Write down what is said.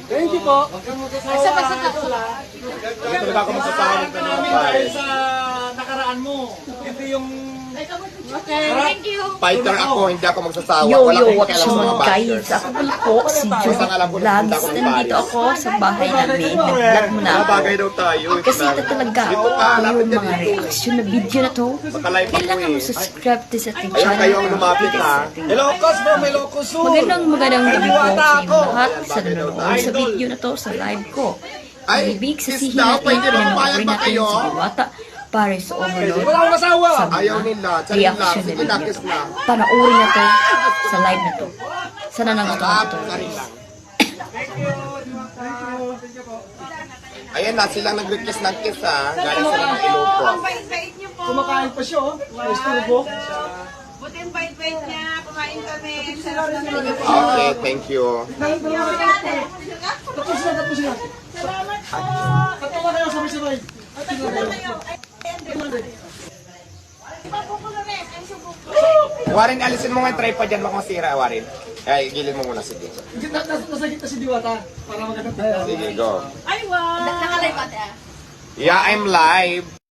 Thank you po. Isa pa sa Hindi talaga ako magsasawag na naman Dahil sa nakaraan mo. Hindi yung... Okay, thank you. fighter ako, hindi ako magsasawa. Yo, Wala yo, akong what's pakialam sa mga up guys? bashers. Ako pala po, si Joe Vlogs. Nandito ako sa bahay namin. Nag-vlog mo na ako. Bagay daw tayo. Kasi ito talaga Dito ka, lapit yung ka mga dito. reaction na video na to. Makalive ako Kailangan mo eh. subscribe to sa ating Ayun channel. kayo ang lumapit ha. Hello, Cos bro, may locos soon. Magandang gabi po sa inyong lahat sa Bagay daw nanonood sa video na to, sa live ko. Ay, Ibig sis sabihin daw, natin pwede na magbayad natin ba kayo? si Diwata Paris Overload Wala akong masawa. sa mga Ayaw nila. Charin lang. reaction Sige nila. na, kiss na. Panoorin na to sa live na to. Sana nagustuhan Sarap, ko to. charin lang. Ayan na, silang nag-request ng kiss ha. Galing sila ng Ilocos. Bait-bait niyo po. Kumakain pa siya, oh. Esturbo. Buti ang bait-bait niya. Kumain kami. Okay, thank you. Tapos na, tapos na. Salamat po. Katawa kayo, sabay-sabay. Warren, alisin mo nga yung tripod dyan. Baka masira, Warren. Ay, gilid mo muna, sige. Nasa gitna si Diwata. Para maganda tayo. Sige, go. Ay, wow. Nakalive ate ah. Yeah, I'm live.